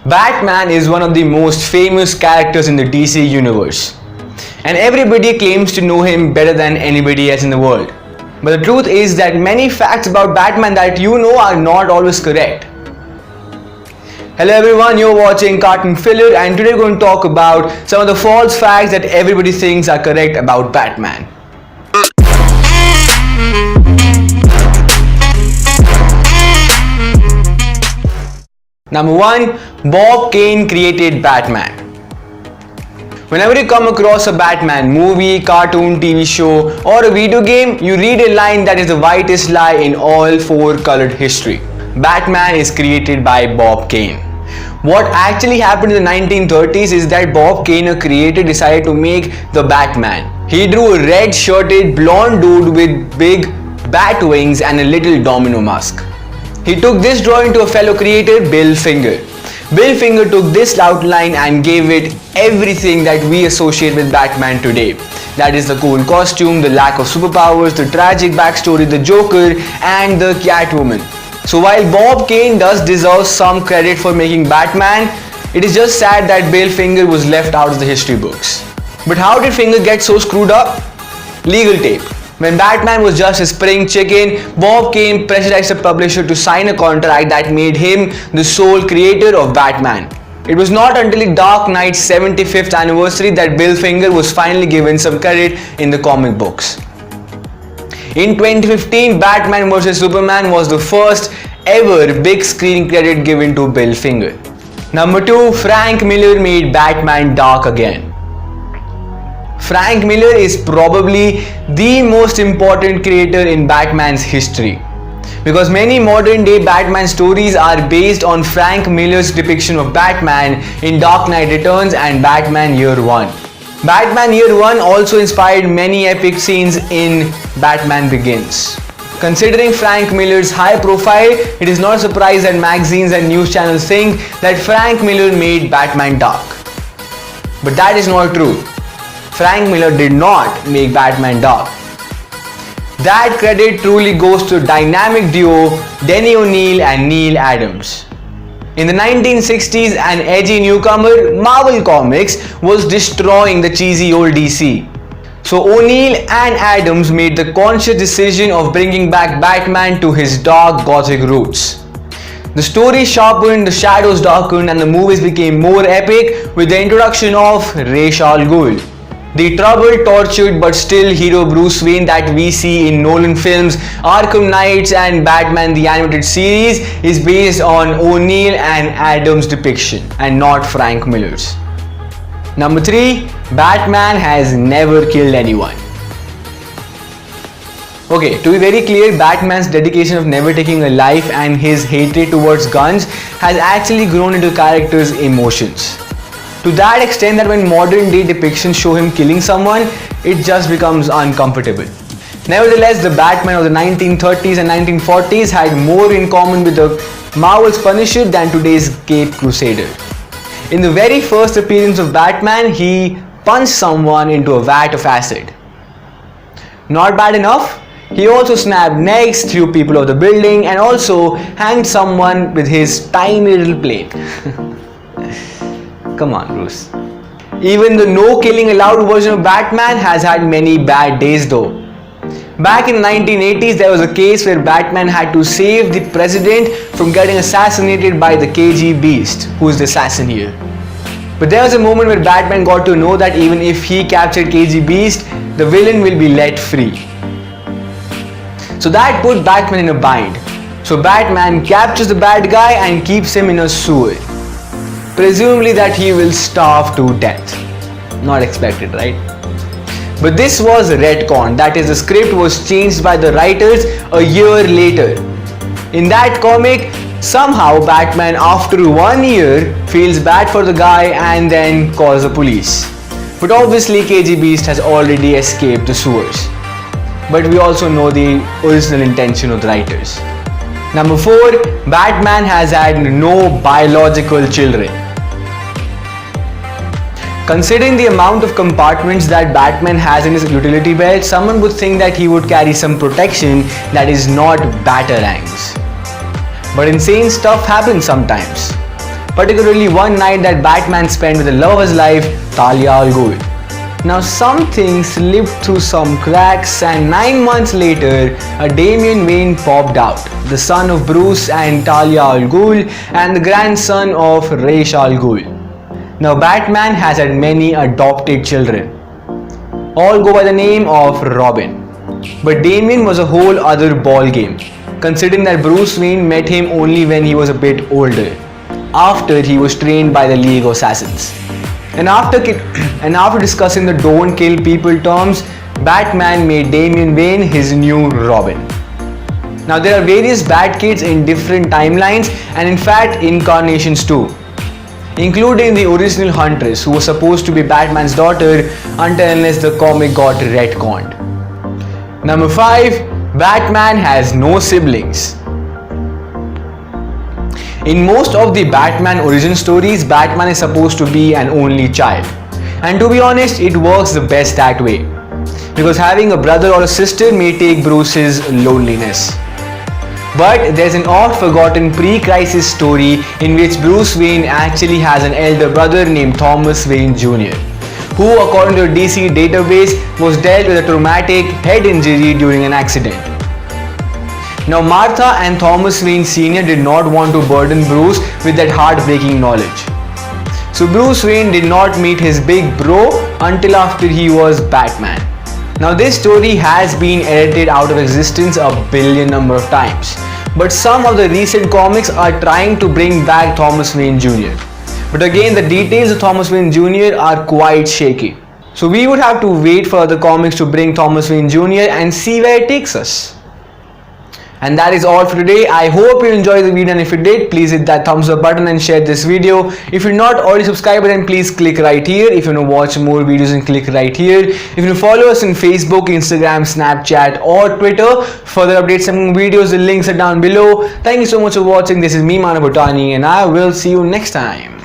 Batman is one of the most famous characters in the DC universe, and everybody claims to know him better than anybody else in the world. But the truth is that many facts about Batman that you know are not always correct. Hello everyone, you're watching Cartoon Filler, and today we're going to talk about some of the false facts that everybody thinks are correct about Batman. Number 1. Bob Kane created Batman. Whenever you come across a Batman movie, cartoon, TV show or a video game, you read a line that is the whitest lie in all four-colored history. Batman is created by Bob Kane. What actually happened in the 1930s is that Bob Kane, a creator, decided to make the Batman. He drew a red-shirted blonde dude with big bat wings and a little domino mask. He took this drawing to a fellow creator, Bill Finger. Bill Finger took this outline and gave it everything that we associate with Batman today. That is the cool costume, the lack of superpowers, the tragic backstory, the Joker and the Catwoman. So while Bob Kane does deserve some credit for making Batman, it is just sad that Bill Finger was left out of the history books. But how did Finger get so screwed up? Legal tape. When Batman was just a spring chicken, Bob Kane pressurized the publisher to sign a contract that made him the sole creator of Batman. It was not until the Dark Knight's 75th anniversary that Bill Finger was finally given some credit in the comic books. In 2015, Batman vs Superman was the first ever big screen credit given to Bill Finger. Number 2. Frank Miller made Batman dark again. Frank Miller is probably the most important creator in Batman's history, because many modern day Batman stories are based on Frank Miller's depiction of Batman in Dark Knight Returns and Batman Year One. Batman Year One also inspired many epic scenes in Batman Begins. Considering Frank Miller's high profile, it is not a surprise that magazines and news channels think that Frank Miller made Batman dark. But that is not true. Frank Miller did not make Batman dark. That credit truly goes to dynamic duo Denny O'Neil and Neal Adams. In the 1960s, an edgy newcomer, Marvel Comics, was destroying the cheesy old DC. So O'Neil and Adams made the conscious decision of bringing back Batman to his dark gothic roots. The story sharpened, the shadows darkened, and the movies became more epic with the introduction of Ra's al Ghul, the troubled, tortured but still hero Bruce Wayne that we see in Nolan films. Arkham Knights and Batman the Animated Series is based on O'Neil and Adams' depiction and not Frank Miller's. Number 3. Batman has never killed anyone. Okay, to be very clear, Batman's dedication of never taking a life and his hatred towards guns has actually grown into the character's emotions. To that extent that when modern day depictions show him killing someone, it just becomes uncomfortable. Nevertheless, the Batman of the 1930s and 1940s had more in common with the Marvel's Punisher than today's Cape Crusader. In the very first appearance of Batman, he punched someone into a vat of acid. Not bad enough, he also snapped necks, threw people off the building, and also hanged someone with his tiny little plane. Come on, Bruce. Even the no killing allowed version of Batman has had many bad days though. Back in the 1980s, there was a case where Batman had to save the president from getting assassinated by the KG Beast, who is the assassin here. But there was a moment where Batman got to know that even if he captured KG Beast, the villain will be let free. So that put Batman in a bind. So Batman captures the bad guy and keeps him in a sewer. Presumably that he will starve to death. Not expected, right? But this was retconned, that is, the script was changed by the writers a year later. In that comic, somehow Batman after 1 year feels bad for the guy and then calls the police. But obviously KG Beast has already escaped the sewers. But we also know the original intention of the writers. Number 4. Batman has had no biological children. Considering the amount of compartments that Batman has in his utility belt, someone would think that he would carry some protection that is not batarangs. But insane stuff happens sometimes. particularly one night that Batman spent with the love of his life, Talia al Ghul. Now something slipped through some cracks and 9 months later, a Damian Wayne popped out, the son of Bruce and Talia al Ghul and the grandson of Ra's al Ghul. Now Batman has had many adopted children. All go by the name of Robin. But Damian was a whole other ball game, considering that Bruce Wayne met him only when he was a bit older, after he was trained by the League of Assassins. And after discussing the don't kill people terms, Batman made Damian Wayne his new Robin. Now there are various Bat-Kids in different timelines and in fact incarnations too, including the original Huntress, who was supposed to be Batman's daughter until unless the comic got retconned. Number 5. Batman has no siblings. In most of the Batman origin stories, Batman is supposed to be an only child. And to be honest, it works the best that way, because having a brother or a sister may take Bruce's loneliness. But there's an oft-forgotten pre-crisis story in which Bruce Wayne actually has an elder brother named Thomas Wayne Jr., who according to the DC database was dealt with a traumatic head injury during an accident. Now Martha and Thomas Wayne Sr. did not want to burden Bruce with that heartbreaking knowledge. So Bruce Wayne did not meet his big bro until after he was Batman. Now this story has been edited out of existence a billion number of times, but some of the recent comics are trying to bring back Thomas Wayne Jr. But again, the details of Thomas Wayne Jr. are quite shaky. So we would have to wait for the comics to bring Thomas Wayne Jr. and see where it takes us. And that is all for today. I hope you enjoyed the video, and if you did, please hit that thumbs up button and share this video. If you're not already subscribed, then please click right here. If you want to watch more videos, then click right here. If you want to follow us on Facebook, Instagram, Snapchat or Twitter, further updates and videos, the links are down below. Thank you so much for watching. This is me, Manav Bhutani, and I will see you next time.